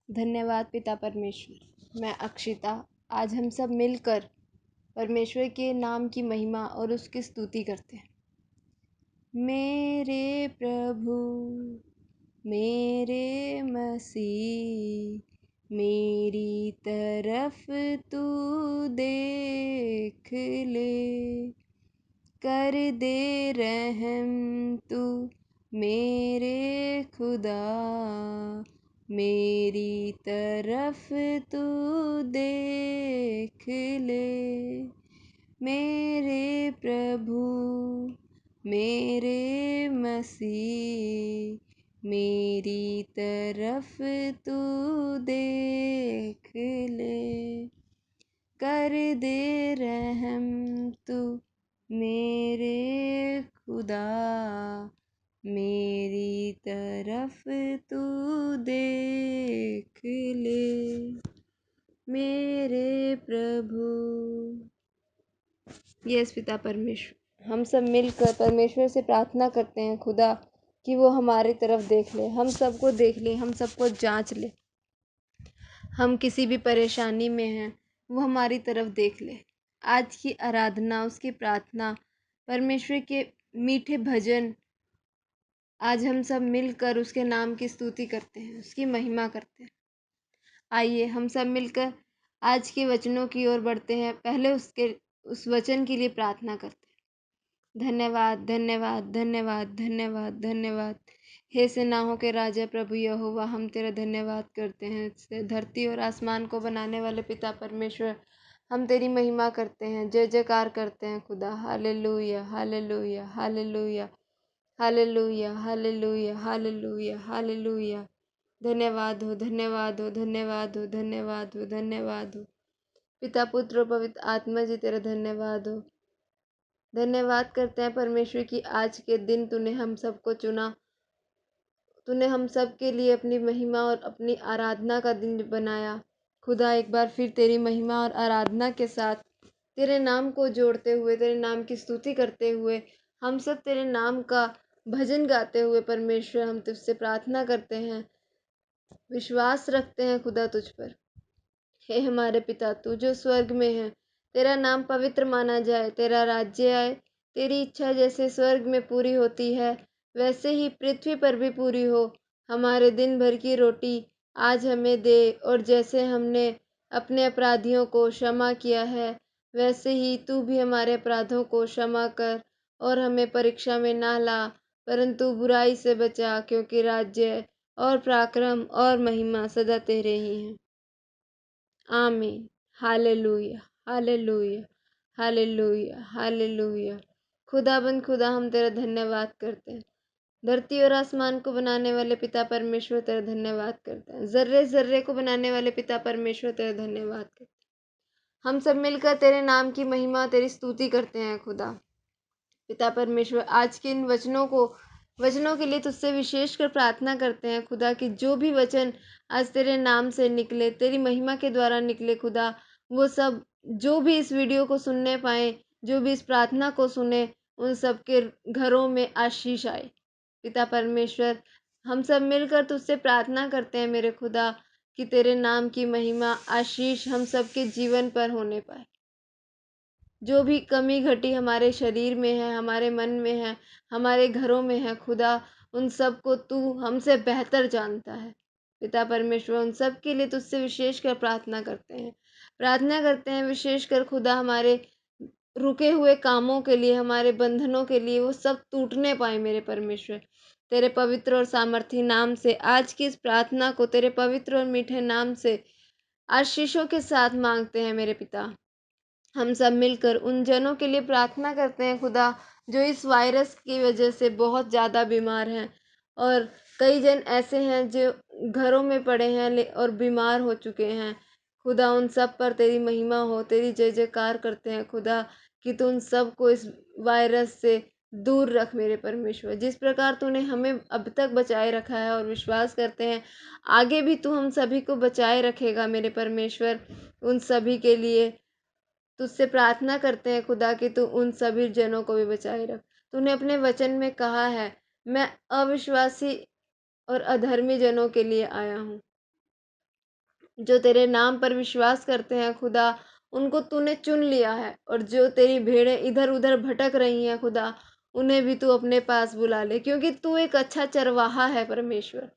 धन्यवाद पिता परमेश्वर। मैं अक्षिता, आज हम सब मिलकर परमेश्वर के नाम की महिमा और उसकी स्तुति करते हैं। मेरे प्रभु, मेरे मसीह, मेरी तरफ तू देख ले, कर दे रहम तू मेरे खुदा, मेरी तरफ तू देख ले। मेरे प्रभु, मेरे मसीह, मेरी तरफ तू देख ले, कर दे रहम तू मेरे खुदा, मेरी तरफ तू देख ले। मेरे प्रभु। यस पिता परमेश्वर, हम सब मिलकर परमेश्वर से प्रार्थना करते हैं खुदा कि वो हमारी तरफ देख ले, हम सबको देख ले, हम सबको जांच ले। हम किसी भी परेशानी में हैं, वो हमारी तरफ देख ले। आज की आराधना, उसकी प्रार्थना, परमेश्वर के मीठे भजन, आज हम सब मिलकर उसके नाम की स्तुति करते हैं, उसकी महिमा करते हैं। आइए हम सब मिलकर आज के वचनों की ओर बढ़ते हैं। पहले उस वचन के लिए प्रार्थना करते हैं। धन्यवाद, धन्यवाद, धन्यवाद, धन्यवाद, धन्यवाद। हे सेनाओं के राजा प्रभु यहोवा, हम तेरा धन्यवाद करते हैं। धरती और आसमान को बनाने वाले पिता परमेश्वर, हम तेरी महिमा करते हैं, जय जयकार करते हैं खुदा। Hallelujah, hallelujah, hallelujah, hallelujah, hallelujah, hallelujah, hallelujah. धन्यवाद हो, धन्यवाद हो, धन्यवाद हो, धन्यवाद हो, धन्यवाद हो। पिता, पुत्र और पवित्र आत्मा जी तेरा धन्यवाद हो। धन्यवाद करते हैं परमेश्वर की आज के दिन तूने हम सबको चुना, तूने हम सब के लिए अपनी महिमा और अपनी आराधना का दिन बनाया। खुदा, एक बार फिर तेरी महिमा और आराधना के साथ तेरे नाम को जोड़ते हुए, तेरे नाम की स्तुति करते हुए, हम सब तेरे नाम का भजन गाते हुए परमेश्वर हम तुझसे प्रार्थना करते हैं, विश्वास रखते हैं खुदा तुझ पर। हे हमारे पिता, तू जो स्वर्ग में है, तेरा नाम पवित्र माना जाए, तेरा राज्य आए, तेरी इच्छा जैसे स्वर्ग में पूरी होती है वैसे ही पृथ्वी पर भी पूरी हो। हमारे दिन भर की रोटी आज हमें दे, और जैसे हमने अपने अपराधियों को क्षमा किया है वैसे ही तू भी हमारे अपराधों को क्षमा कर, और हमें परीक्षा में ना ला, परंतु बुराई से बचा, क्योंकि राज्य और पराक्रम और महिमा सदा तेरे ही हैं। आमीन। Hallelujah, hallelujah, hallelujah, hallelujah. खुदाबंद खुदा, हम तेरा धन्यवाद करते हैं। धरती और आसमान को बनाने वाले पिता परमेश्वर तेरा धन्यवाद करते हैं। जर्रे जर्रे को बनाने वाले पिता परमेश्वर तेरा धन्यवाद करते हैं। हम सब मिलकर तेरे नाम की महिमा, तेरी स्तुति करते हैं खुदा। पिता परमेश्वर, आज के इन वचनों के लिए तुझसे विशेष कर प्रार्थना करते हैं खुदा कि जो भी वचन आज तेरे नाम से निकले, तेरी महिमा के द्वारा निकले खुदा, वो सब जो भी इस वीडियो को सुनने पाए, जो भी इस प्रार्थना को सुने, उन सब के घरों में आशीष आए। पिता परमेश्वर, हम सब मिलकर तुझसे प्रार्थना करते हैं मेरे खुदा कि तेरे नाम की महिमा, आशीष हम सब के जीवन पर होने पाए। जो भी कमी घटी हमारे शरीर में है, हमारे मन में है, हमारे घरों में है खुदा, उन सब को तू हमसे बेहतर जानता है। पिता परमेश्वर, उन सब के लिए तुझसे विशेष कर प्रार्थना करते हैं विशेष कर खुदा, हमारे रुके हुए कामों के लिए, हमारे बंधनों के लिए, वो सब टूटने पाए मेरे परमेश्वर। तेरे पवित्र और सामर्थी नाम से आज की इस प्रार्थना को तेरे पवित्र और मीठे नाम से आशीषों के साथ मांगते हैं मेरे पिता। हम सब मिलकर उन जनों के लिए प्रार्थना करते हैं खुदा, जो इस वायरस की वजह से बहुत ज़्यादा बीमार हैं, और कई जन ऐसे हैं जो घरों में पड़े हैं और बीमार हो चुके हैं। खुदा, उन सब पर तेरी महिमा हो, तेरी जय जयकार करते हैं खुदा कि तू उन सब को इस वायरस से दूर रख मेरे परमेश्वर। जिस प्रकार तूने हमें अब तक बचाए रखा है, और विश्वास करते हैं आगे भी तू हम सभी को बचाए रखेगा मेरे परमेश्वर। उन सभी के लिए तुझसे प्रार्थना करते हैं खुदा कि तू उन सभी जनों को भी बचाए रख। तूने अपने वचन में कहा है, मैं अविश्वासी और अधर्मी जनों के लिए आया हूँ। जो तेरे नाम पर विश्वास करते हैं खुदा, उनको तूने चुन लिया है। और जो तेरी भेड़ें इधर उधर भटक रही हैं खुदा, उन्हें भी तू अपने पास बुला ले, क्योंकि तू एक अच्छा चरवाहा है परमेश्वर।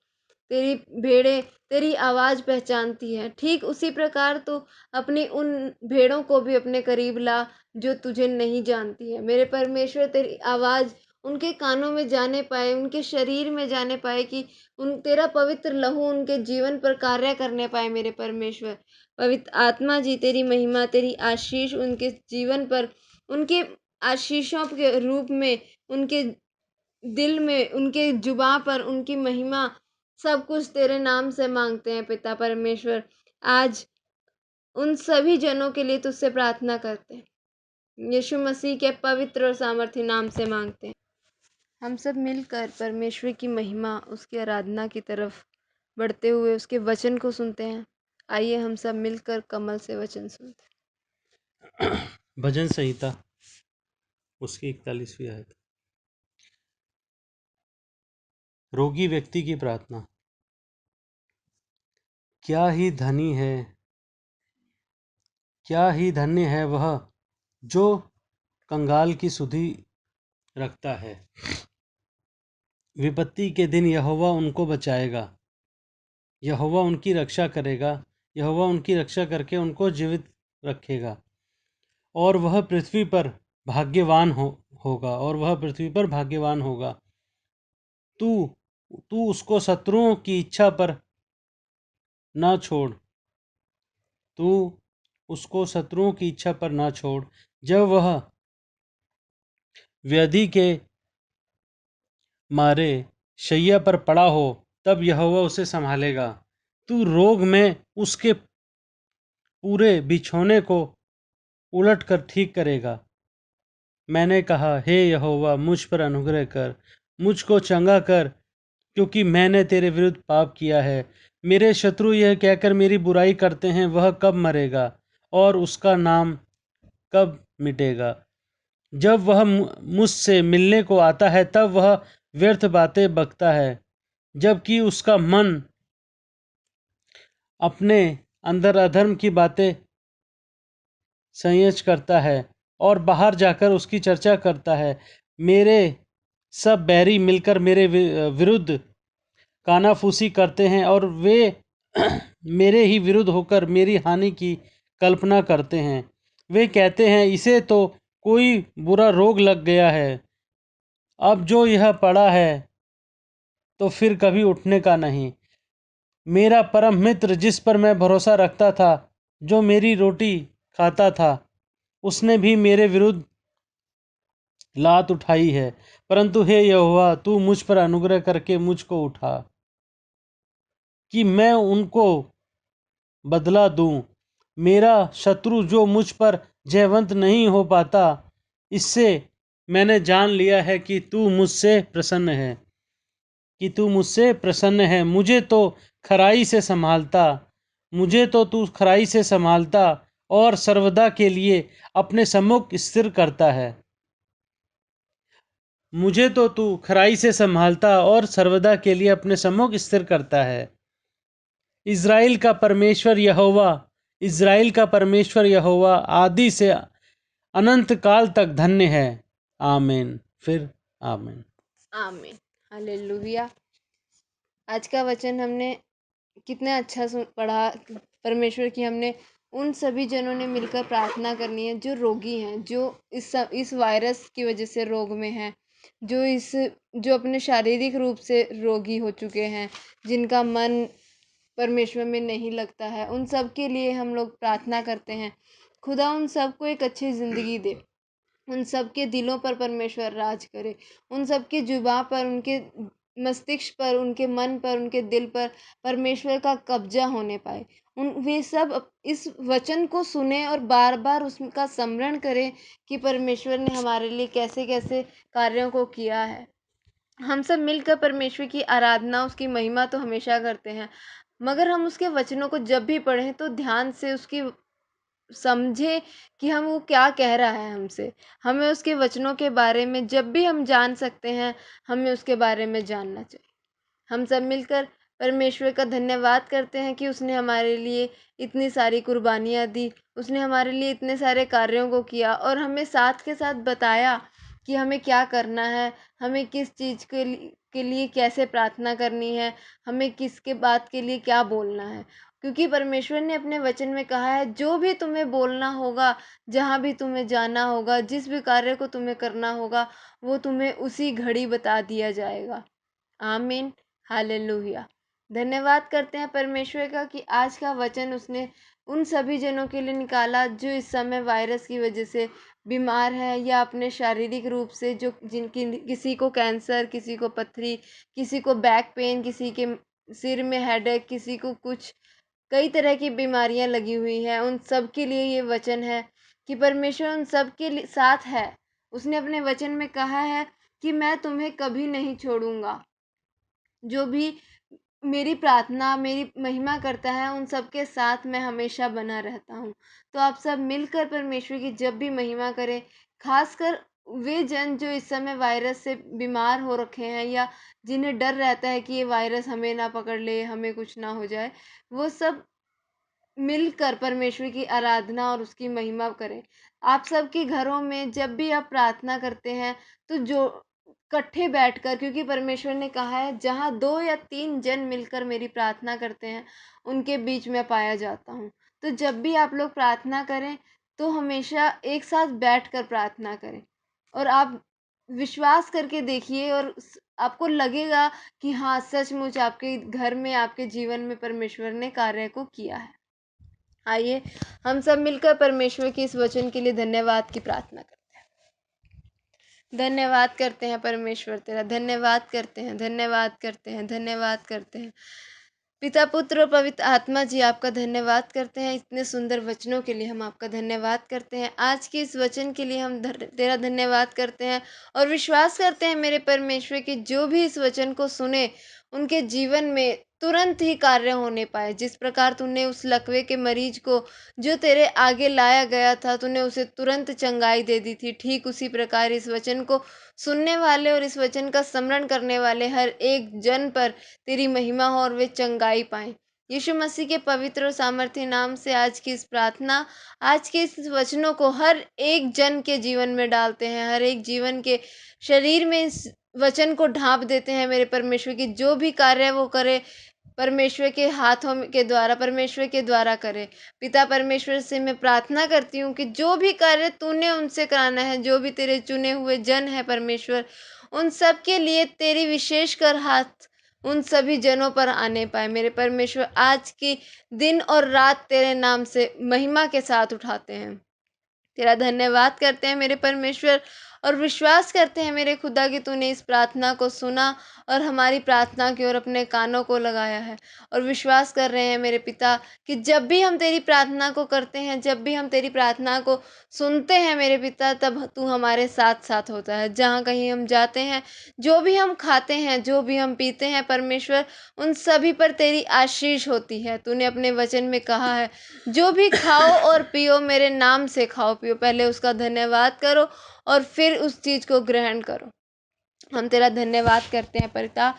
तेरी भेड़ें तेरी आवाज़ पहचानती हैं। ठीक उसी प्रकार तू अपनी उन भेड़ों को भी अपने करीब ला जो तुझे नहीं जानती है। मेरे परमेश्वर, तेरी आवाज़ उनके कानों में जाने पाए, उनके शरीर में जाने पाए, कि उन तेरा पवित्र लहू उनके जीवन पर कार्य करने पाए। मेरे परमेश्वर, पवित्र आत्मा जी, तेरी महिमा, तेरी आशीष उनके जीवन पर, उनके आशीषों के रूप में, उनके दिल में, उनके जुबां पर उनकी महिमा, सब कुछ तेरे नाम से मांगते हैं पिता परमेश्वर। आज उन सभी जनों के लिए तुझसे प्रार्थना करते हैं, यीशु मसीह के पवित्र और सामर्थी नाम से मांगते हैं। हम सब मिलकर परमेश्वर की महिमा, उसकी आराधना की तरफ बढ़ते हुए उसके वचन को सुनते हैं। आइए हम सब मिलकर कमल से वचन सुनते हैं। भजन संहिता उसकी 41वीं आयत। रोगी व्यक्ति की प्रार्थना। क्या ही धनी है, क्या ही धन्य है वह जो कंगाल की सुधि रखता है। विपत्ति के दिन यहोवा उनको बचाएगा, यहोवा उनकी रक्षा करेगा, यहोवा उनकी रक्षा करके उनको जीवित रखेगा। और वह पृथ्वी पर भाग्यवान होगा, और वह पृथ्वी पर भाग्यवान होगा। तू तू उसको शत्रुओं की इच्छा पर ना छोड़, तू उसको शत्रुओं की इच्छा पर ना छोड़। जब वह व्याधि के मारे शैया पर पड़ा हो, तब यहोवा उसे संभालेगा। तू रोग में उसके पूरे बिछौने को उलट कर ठीक करेगा। मैंने कहा, हे यहोवा, मुझ पर अनुग्रह कर, मुझको चंगा कर, क्योंकि मैंने तेरे विरुद्ध पाप किया है। मेरे शत्रु यह कहकर मेरी बुराई करते हैं, वह कब मरेगा और उसका नाम कब मिटेगा। जब वह मुझसे मिलने को आता है, तब वह व्यर्थ बातें बकता है, जबकि उसका मन अपने अंदर अधर्म की बातें संयच करता है और बाहर जाकर उसकी चर्चा करता है। मेरे सब बैरी मिलकर मेरे विरुद्ध कानाफूसी करते हैं, और वे मेरे ही विरुद्ध होकर मेरी हानि की कल्पना करते हैं। वे कहते हैं, इसे तो कोई बुरा रोग लग गया है, अब जो यह पड़ा है तो फिर कभी उठने का नहीं। मेरा परम मित्र, जिस पर मैं भरोसा रखता था, जो मेरी रोटी खाता था, उसने भी मेरे विरुद्ध लात उठाई है। परंतु हे यहोवा, तू मुझ पर अनुग्रह करके मुझको उठा, कि मैं उनको बदला दूं। मेरा शत्रु जो मुझ पर जयवंत नहीं हो पाता, इससे मैंने जान लिया है कि तू मुझसे प्रसन्न है, कि तू मुझसे प्रसन्न है। मुझे तो तू खराई से संभालता और सर्वदा के लिए अपने सम्मुख स्थिर करता है। मुझे तो तू खराई से संभालता और सर्वदा के लिए अपने सम्मुख स्थिर करता है। इज़राइल का परमेश्वर यहोवा, इज़राइल का परमेश्वर यहोवा आदि से अनंत काल तक धन्य है। आमीन। फिर आमीन। आमीन। हालेलुया। आज का वचन हमने कितना अच्छा पढ़ा परमेश्वर की। हमने उन सभी जनों ने मिलकर प्रार्थना करनी है जो रोगी हैं, जो इस वायरस की वजह से रोग में हैं, जो अपने शारीरिक रूप से रोगी हो चुके हैं, जिनका मन परमेश्वर में नहीं लगता है। उन सब के लिए हम लोग प्रार्थना करते हैं। खुदा उन सबको एक अच्छी ज़िंदगी दे, उन सब के दिलों पर परमेश्वर राज करे, उन सब की जुबां पर, उनके मस्तिष्क पर, उनके मन पर, उनके दिल पर परमेश्वर का कब्जा होने पाए। वे सब इस वचन को सुने और बार बार उसका स्मरण करें कि परमेश्वर ने हमारे लिए कैसे कैसे कार्यों को किया है। हम सब मिलकर परमेश्वर की आराधना, उसकी महिमा तो हमेशा करते हैं, मगर हम उसके वचनों को जब भी पढ़ें तो ध्यान से उसकी समझे कि हम वो क्या कह रहा है हमसे। हमें उसके वचनों के बारे में जब भी हम जान सकते हैं, हमें उसके बारे में जानना चाहिए। हम सब मिलकर परमेश्वर का धन्यवाद करते हैं कि उसने हमारे लिए इतनी सारी कुर्बानियाँ दी, उसने हमारे लिए इतने सारे कार्यों को किया और हमें साथ के साथ बताया कि हमें क्या करना है, हमें किस चीज़ के लिए कैसे प्रार्थना करनी है, हमें किसके बात के लिए क्या बोलना है। क्योंकि परमेश्वर ने अपने वचन में कहा है, जो भी तुम्हें बोलना होगा, जहाँ भी तुम्हें जाना होगा, जिस भी कार्य को तुम्हें करना होगा, वो तुम्हें उसी घड़ी बता दिया जाएगा। आमीन, हालेलुया। धन्यवाद करते हैं परमेश्वर का कि आज का वचन उसने उन सभी जनों के लिए निकाला जो इस समय वायरस की वजह से बीमार है या अपने शारीरिक रूप से, जो जिनकी किसी को कैंसर, किसी को पथरी, किसी को बैक पेन, किसी के सिर में हेडेक, किसी को कुछ कई तरह की बीमारियां लगी हुई हैं, उन सब के लिए ये वचन है कि परमेश्वर उन सब के साथ है। उसने अपने वचन में कहा है कि मैं तुम्हें कभी नहीं छोड़ूंगा। जो भी मेरी प्रार्थना, मेरी महिमा करता है, उन सब के साथ मैं हमेशा बना रहता हूँ। तो आप सब मिलकर परमेश्वर की जब भी महिमा करें, खासकर वे जन जो इस समय वायरस से बीमार हो रखे हैं या जिन्हें डर रहता है कि ये वायरस हमें ना पकड़ ले, हमें कुछ ना हो जाए, वो सब मिलकर परमेश्वर की आराधना और उसकी महिमा करें। आप सबके घरों में जब भी आप प्रार्थना करते हैं, तो जो इकट्ठे बैठकर, क्योंकि परमेश्वर ने कहा है, जहाँ 2 या 3 जन मिलकर मेरी प्रार्थना करते हैं, उनके बीच में पाया जाता हूँ। तो जब भी आप लोग प्रार्थना करें, तो हमेशा एक साथ बैठकर प्रार्थना करें और आप विश्वास करके देखिए और आपको लगेगा कि हाँ, सचमुच आपके घर में, आपके जीवन में परमेश्वर ने कार्य को किया है। आइए हम सब मिलकर परमेश्वर के इस वचन के लिए धन्यवाद की प्रार्थना करते हैं। धन्यवाद करते हैं परमेश्वर तेरा, धन्यवाद करते हैं, धन्यवाद करते हैं, धन्यवाद करते हैं। पिता, पुत्र और पवित्र आत्मा जी, आपका धन्यवाद करते हैं इतने सुंदर वचनों के लिए। हम आपका धन्यवाद करते हैं आज के इस वचन के लिए। हम तेरा धन्यवाद करते हैं और विश्वास करते हैं मेरे परमेश्वर की जो भी इस वचन को सुने, उनके जीवन में तुरंत ही कार्य होने पाए। जिस प्रकार तूने उस लकवे के मरीज को, जो तेरे आगे लाया गया था, तूने उसे तुरंत चंगाई दे दी थी, ठीक उसी प्रकार इस वचन को सुनने वाले और इस वचन का स्मरण करने वाले हर एक जन पर तेरी महिमा हो और वे चंगाई पाएं। यीशु मसीह के पवित्र और सामर्थ्य नाम से आज की इस प्रार्थना, आज के इस वचनों को हर एक जन के जीवन में डालते हैं, हर एक जीवन के शरीर में इस वचन को ढांप देते हैं मेरे परमेश्वर की। जो भी कार्य वो करे, परमेश्वर के हाथों के द्वारा, परमेश्वर के द्वारा करे। पिता परमेश्वर से मैं प्रार्थना करती हूँ कि जो भी कार्य तूने उनसे कराना है, जो भी तेरे चुने हुए जन है परमेश्वर, उन सब के लिए तेरी विशेष कर हाथ उन सभी जनों पर आने पाए मेरे परमेश्वर। आज की दिन और रात तेरे नाम से महिमा के साथ उठाते हैं, तेरा धन्यवाद करते हैं मेरे परमेश्वर और विश्वास करते हैं मेरे खुदा कि तूने इस प्रार्थना को सुना और हमारी प्रार्थना की ओर अपने कानों को लगाया है। और विश्वास कर रहे हैं मेरे पिता कि जब भी हम तेरी प्रार्थना को करते हैं, जब भी हम तेरी प्रार्थना को सुनते हैं मेरे पिता, तब तू हमारे साथ साथ होता है। जहाँ कहीं हम जाते हैं, जो भी हम खाते हैं, जो भी हम पीते हैं परमेश्वर, उन सभी पर तेरी आशीष होती है। तूने अपने वचन में कहा है, जो भी खाओ और पियो मेरे नाम से खाओ पियो, पहले उसका धन्यवाद करो और फिर उस चीज़ को ग्रहण करो। हम तेरा धन्यवाद करते हैं पिता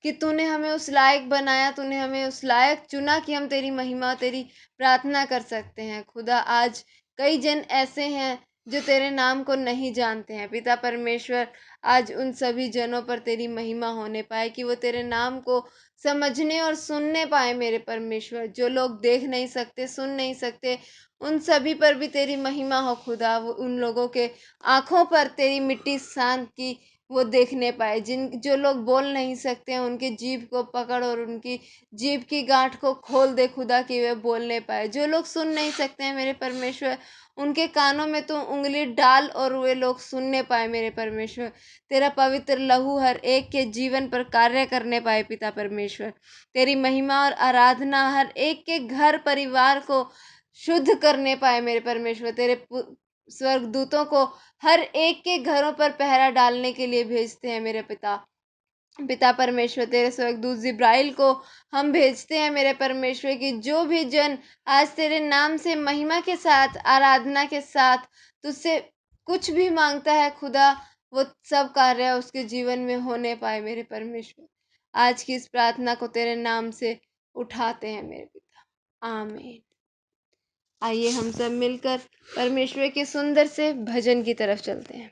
कि तूने हमें उस लायक बनाया, तूने हमें उस लायक चुना कि हम तेरी महिमा, तेरी प्रार्थना कर सकते हैं। खुदा, आज कई जन ऐसे हैं जो तेरे नाम को नहीं जानते हैं। पिता परमेश्वर, आज उन सभी जनों पर तेरी महिमा होने पाए कि वो तेरे नाम को समझने और सुनने पाए मेरे परमेश्वर। जो लोग देख नहीं सकते, सुन नहीं सकते, उन सभी पर भी तेरी महिमा हो खुदा। वो उन लोगों के आँखों पर तेरी मिट्टी सान की वो देखने पाए। जो लोग बोल नहीं सकते हैं, उनके जीभ को पकड़ और उनकी जीभ की गांठ को खोल दे खुदा, कि वे बोलने पाए। जो लोग सुन नहीं सकते हैं मेरे परमेश्वर, उनके कानों में तो उंगली डाल और वे लोग सुनने पाए मेरे परमेश्वर। तेरा पवित्र लहू हर एक के जीवन पर कार्य करने पाए पिता परमेश्वर। तेरी महिमा और आराधना हर एक के घर परिवार को शुद्ध करने पाए मेरे परमेश्वर। तेरे स्वर्गदूतों को हर एक के घरों पर पहरा डालने के लिए भेजते हैं मेरे पिता। पिता परमेश्वर, तेरे स्वर्गदूत जिब्राइल को हम भेजते हैं मेरे परमेश्वर की जो भी जन आज तेरे नाम से महिमा के साथ, आराधना के साथ तुझसे कुछ भी मांगता है खुदा, वो सब कार्य उसके जीवन में होने पाए मेरे परमेश्वर। आज की इस प्रार्थना को तेरे नाम से उठाते हैं मेरे पिता, आमीन। आइए हम सब मिलकर परमेश्वर के सुंदर से भजन की तरफ चलते हैं।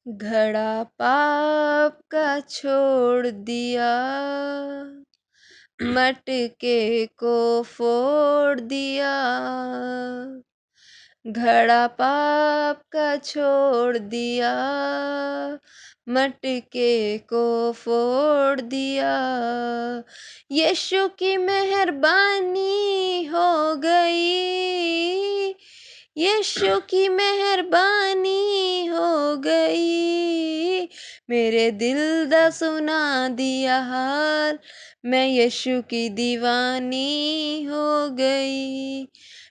घड़ा पाप का छोड़ दिया, मटके को फोड़ दिया। घड़ा पाप का छोड़ दिया, मटके को फोड़ दिया। यीशु की मेहरबानी हो गई, यीशु की मेहरबानी हो गई। मेरे दिल दा सुना दिया हाल, मैं यीशु की दीवानी हो गई।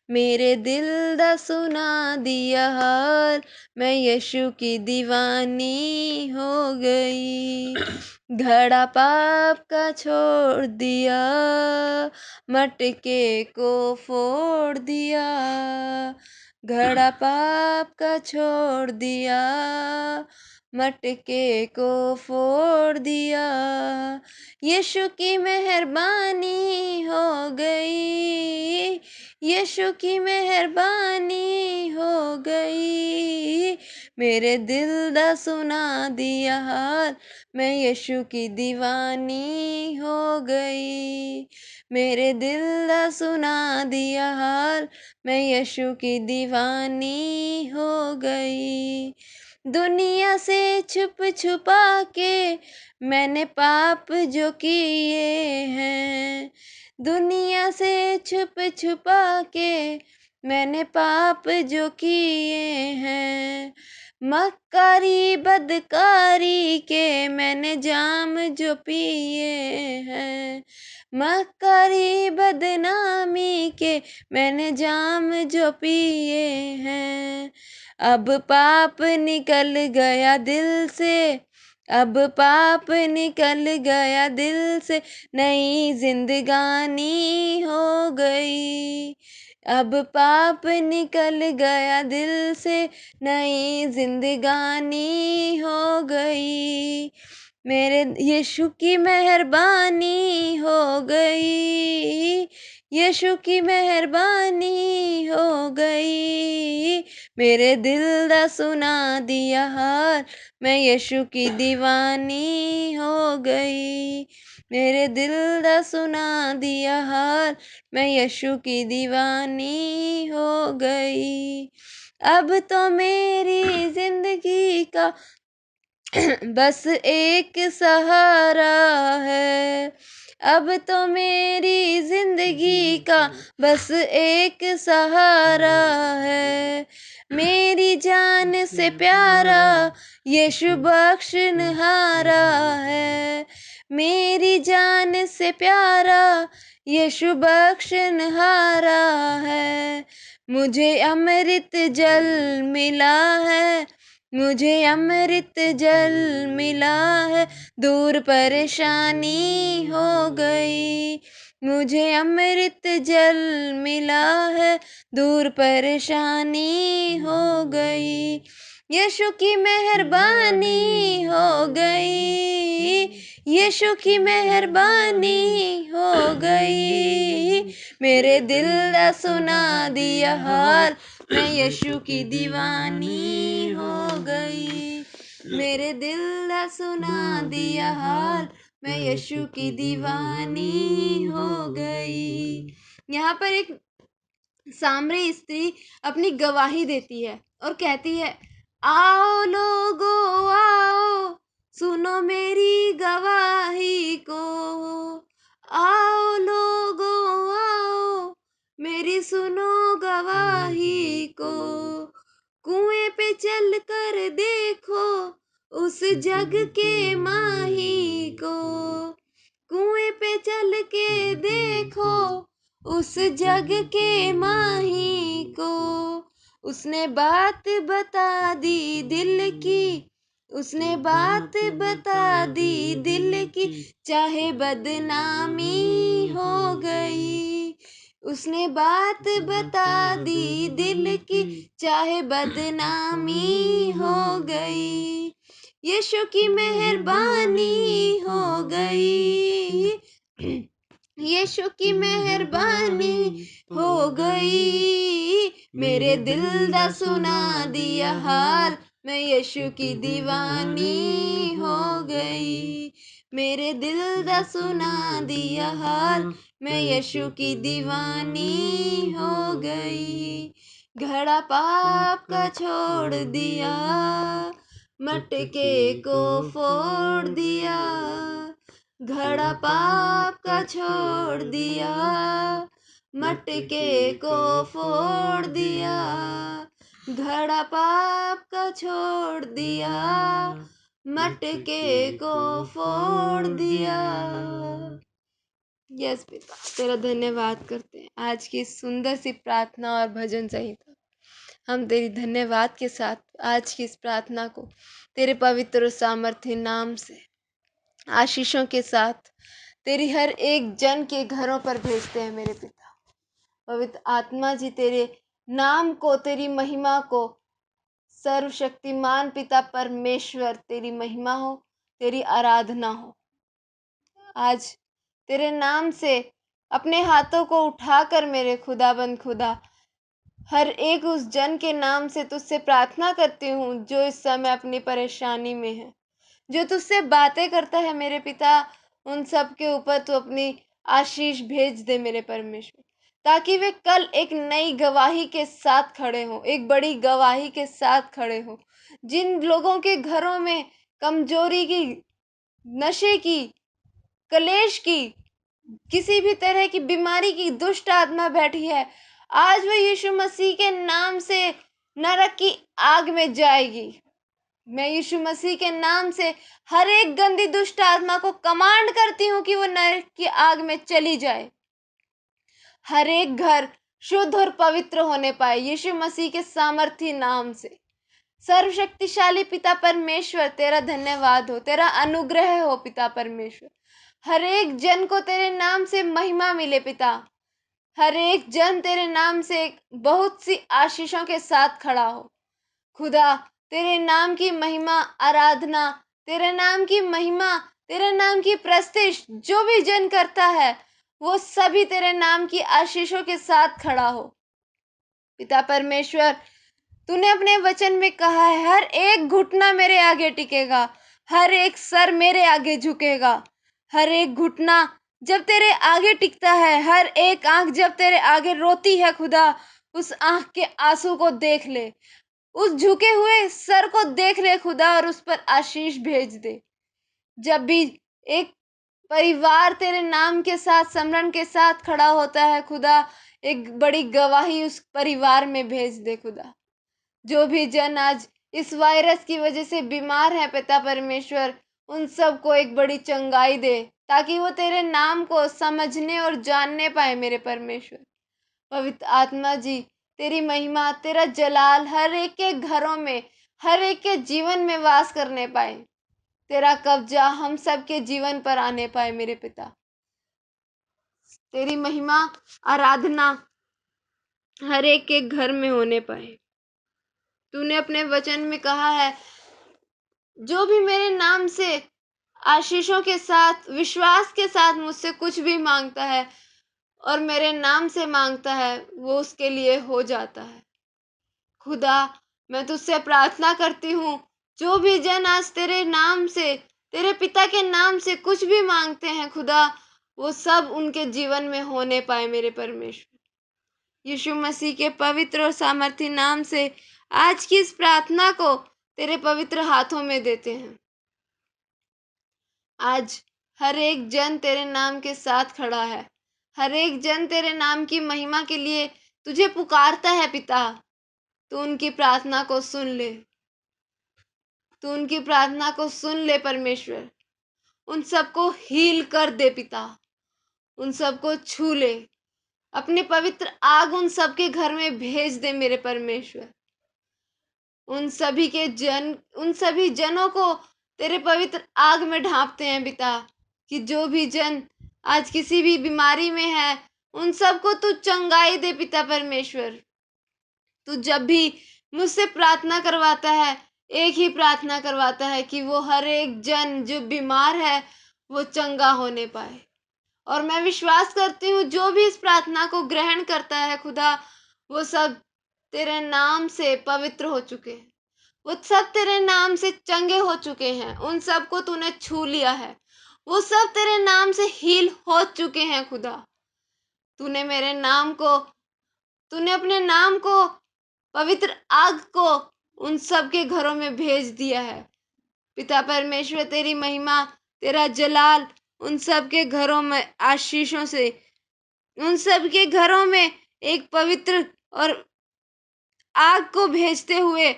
मेरे दिल दा सुना दिया हाल, मैं यीशु की दीवानी हो गई। घड़ा पाप का छोड़ दिया, मटके को फोड़ दिया। घड़ा पाप का छोड़ दिया, मटके को फोड़ दिया। यीशु की मेहरबानी हो गई, यीशु की मेहरबानी हो गई। मेरे दिल दा सुना दिया हाल, मैं यीशु की दीवानी हो गई। मेरे दिल दा सुना दिया हाल, मैं यीशु की दीवानी हो गई। दुनिया से छुप छुपा के मैंने पाप जो किए हैं, दुनिया से छुप छुपा के मैंने पाप जो किए हैं। मक्कारी बदकारी के मैंने जाम जो पिए हैं, मक्कारी बदनामी के मैंने जाम जो पिए हैं। अब पाप निकल गया दिल से, अब पाप निकल गया दिल से, नई जिंदगानी हो गई। अब पाप निकल गया दिल से, नई जिंदगानी हो गई। मेरे यीशु की मेहरबानी हो गई, यीशु की मेहरबानी हो गई। मेरे दिल दा सुना दिया हाल, मैं यीशु की दीवानी हो गई। मेरे दिल दा सुना दिया हाल, मैं यीशु की दीवानी हो गई। अब तो मेरी जिंदगी का बस एक सहारा है, अब तो मेरी जिंदगी का बस एक सहारा है। मेरी जान से प्यारा यीशु बख्शनहारा है, मेरी जान से प्यारा यीशु बख्शनहारा है। मुझे अमृत जल मिला है, मुझे अमृत जल मिला है, दूर परेशानी हो गई। मुझे अमृत जल मिला है, दूर परेशानी हो गई। यीशु की मेहरबानी हो गई, यीशु की मेहरबानी हो गई। मेरे दिल दा सुना दिया हाल, मैं यीशु की दीवानी हो गई। मेरे दिल दा सुना दिया हाल, मैं यीशु की दीवानी हो गई। यहाँ पर एक सामरी स्त्री अपनी गवाही देती है और कहती है, आओ लोगो आओ, सुनो मेरी गवाही को। आओ लोगो आओ, मेरी सुनो गवाही को। कुएं पे चल कर देखो उस जग के माही को, कुएं पे चल के देखो उस जग के माही को। उसने बात बता दी दिल की, उसने बात बता दी दिल की, चाहे बदनामी हो गई। उसने बात बता दी दिल की, चाहे बदनामी हो गई। यीशु की मेहरबानी हो गई, यीशु की मेहरबानी हो गई, मेरे दिल दा सुना दिया हाल, मैं यीशु की दीवानी हो गई, मेरे दिल दा सुना दिया हाल, मैं यीशु की दीवानी हो गई। घड़ा पाप का छोड़ दिया, मटके को फोड़ दिया, घड़ा पाप का छोड़ दिया, मटके को फोड़ दिया, घड़ा पाप का छोड़ दिया, मटके को फोड़ दिया। यस पिता, तेरा धन्यवाद करते हैं आज की इस सुंदर सी प्रार्थना और भजन संहिता। हम तेरी धन्यवाद के साथ आज की इस प्रार्थना को तेरे पवित्र और सामर्थ्य नाम से आशीषों के साथ तेरी हर एक जन के घरों पर भेजते हैं मेरे पिता। पवित्र आत्मा जी, तेरे नाम को, तेरी महिमा को, सर्वशक्तिमान पिता परमेश्वर, तेरी महिमा हो, तेरी आराधना हो। आज तेरे नाम से अपने हाथों को उठाकर मेरे खुदाबंद खुदा, हर एक उस जन के नाम से तुझसे प्रार्थना करती हूँ जो इस समय अपनी परेशानी में है, जो तुझसे बातें करता है मेरे पिता। उन सब के ऊपर तू अपनी आशीष भेज दे मेरे परमेश्वर, ताकि वे कल एक नई गवाही के साथ खड़े हों, एक बड़ी गवाही के साथ खड़े हों। जिन लोगों के घरों में कमजोरी की, नशे की, कलेश की, किसी भी तरह की बीमारी की दुष्ट आत्मा बैठी है, आज वह यीशु मसीह के नाम से नरक की आग में जाएगी। मैं यीशु मसीह के नाम से हर एक गंदी दुष्ट आत्मा को कमांड करती हूँ कि वो नरक की आग में चली जाए। हर एक घर शुद्ध और पवित्र होने पाए यीशु मसीह के सामर्थी नाम से। सर्वशक्तिशाली पिता परमेश्वर, तेरा धन्यवाद हो, तेरा अनुग्रह हो पिता परमेश्वर। हर एक जन को तेरे नाम से महिमा मिले पिता। हर एक जन तेरे नाम से बहुत सी आशीषों के साथ खड़ा हो। खुदा, तेरे नाम की महिमा, आराधना, तेरे नाम की महिमा, तेरे नाम की प्रस्तिश जो भी जन करता है, वो सभी तेरे नाम की आशीषों के साथ खड़ा हो पिता परमेश्वर। तूने अपने वचन में कहा है, हर एक घुटना मेरे आगे टिकेगा, हर एक सर मेरे आगे झुकेगा। हर एक घुटना जब तेरे आगे टिकता है, हर एक आंख जब तेरे आगे रोती है खुदा, उस आंख के आंसू को देख ले, उस झुके हुए सर को देख ले खुदा, और उस पर आशीष भेज दे। जब भी एक परिवार तेरे नाम के साथ, समरण के साथ खड़ा होता है खुदा, एक बड़ी गवाही उस परिवार में भेज दे खुदा। जो भी जन आज इस वायरस की वजह से बीमार है पिता परमेश्वर, उन सबको एक बड़ी चंगाई दे, ताकि वो तेरे नाम को समझने और जानने पाए मेरे परमेश्वर। पवित्र आत्मा जी, तेरी महिमा, तेरा जलाल हर एक के घरों में, हर एक के जीवन में वास करने पाए। तेरा कब्जा हम सब के जीवन पर आने पाए मेरे पिता। तेरी महिमा, आराधना हर एक के घर में होने पाए। तूने अपने वचन में कहा है, जो भी मेरे नाम से आशीषों के साथ, विश्वास के साथ मुझसे कुछ भी मांगता है और मेरे नाम से मांगता है, वो उसके लिए हो जाता है। खुदा, मैं तुझसे प्रार्थना करती हूँ, जो भी जन आज तेरे नाम से, तेरे पिता के नाम से कुछ भी मांगते हैं खुदा, वो सब उनके जीवन में होने पाए मेरे परमेश्वर। यीशु मसीह के पवित्र और सामर्थी नाम से आज की इस प्रार्थना को तेरे पवित्र हाथों में देते हैं। आज हर एक जन तेरे नाम के साथ खड़ा है, हर एक जन तेरे नाम की महिमा के लिए तुझे पुकारता है पिता। तू उनकी प्रार्थना को सुन ले, तू उनकी प्रार्थना को सुन ले परमेश्वर। उन सबको हील कर दे पिता, उन सबको छू ले, अपने पवित्र आग उन सबके घर में भेज दे मेरे परमेश्वर। उन सभी जनों को तेरे पवित्र आग में ढांपते हैं पिता, कि जो भी जन आज किसी भी बीमारी में है, उन सबको तू चंगाई दे पिता परमेश्वर। तू जब भी मुझसे प्रार्थना करवाता है, एक ही प्रार्थना करवाता है कि वो हर एक जन जो बीमार है वो चंगा होने पाए। और मैं विश्वास करती हूँ जो भी इस प्रार्थना को ग्रहण करता है खुदा, वो सब तेरे नाम से पवित्र हो चुके हैं, वो सब तेरे नाम से चंगे हो चुके हैं, उन सब को तूने छू लिया है, वो सब तेरे नाम से हील हो चुके हैं। खुदा, तूने मेरे नाम को, तूने अपने नाम को, पवित्र आग को उन सब के घरों में भेज दिया है। पिता परमेश्वर, तेरी महिमा, तेरा जलाल उन सब के घरों में आशीषों से, उन सब के घरों में एक पवित्र और आग को भेजते हुए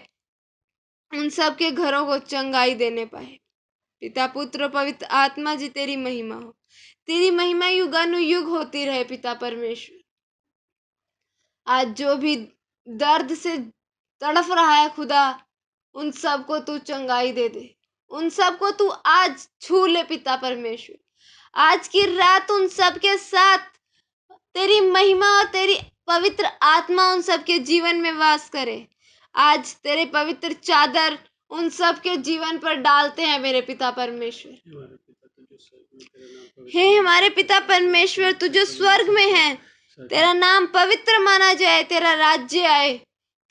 उन सब के घरों को चंगाई देने पाए। पिता, पुत्र और पवित्र आत्मा जी, तेरी महिमा हो, तेरी महिमा युगानुयुग होती रहे। पिता परमेश्वर, आज जो भी दर्द से तड़फ रहा है खुदा, उन सब को तू चंगाई दे दे, उन सब को तू आज छू ले। पिता परमेश्वर, आज की रात उन सब के साथ तेरी महिमा और तेरी पवित्र आत्मा उन सब के जीवन में वास करे। आज तेरे पवित्र चादर उन सब के जीवन पर डालते हैं मेरे पिता परमेश्वर। हे हमारे पिता परमेश्वर, तू जो स्वर्ग में है, तेरा नाम पवित्र माना जाए, तेरा राज्य आए,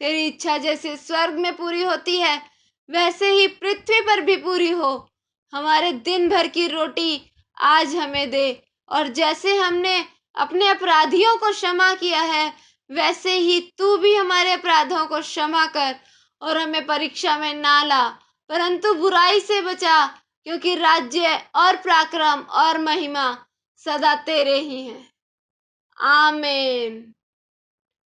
तेरी इच्छा जैसे स्वर्ग में पूरी होती है वैसे ही पृथ्वी पर भी पूरी हो। हमारे दिन भर की रोटी आज हमें दे, और जैसे हमने अपने अपराधियों को क्षमा किया है वैसे ही तू भी हमारे अपराधों को क्षमा कर, और हमें परीक्षा में ना ला परंतु बुराई से बचा, क्योंकि राज्य और पराक्रम और महिमा सदा तेरे ही हैं। आमीन।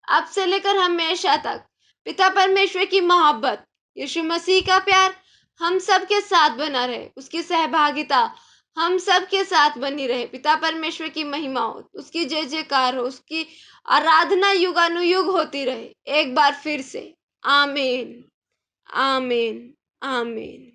अब से लेकर हमेशा तक पिता परमेश्वर की मोहब्बत, यीशु मसीह का प्यार हम सब के साथ बना रहे, उसकी सहभागिता हम सब के साथ बनी रहे। पिता परमेश्वर की महिमा हो, उसकी जय जयकार हो, उसकी आराधना युगानुयुग होती रहे। एक बार फिर से आमीन, आमीन, आमीन।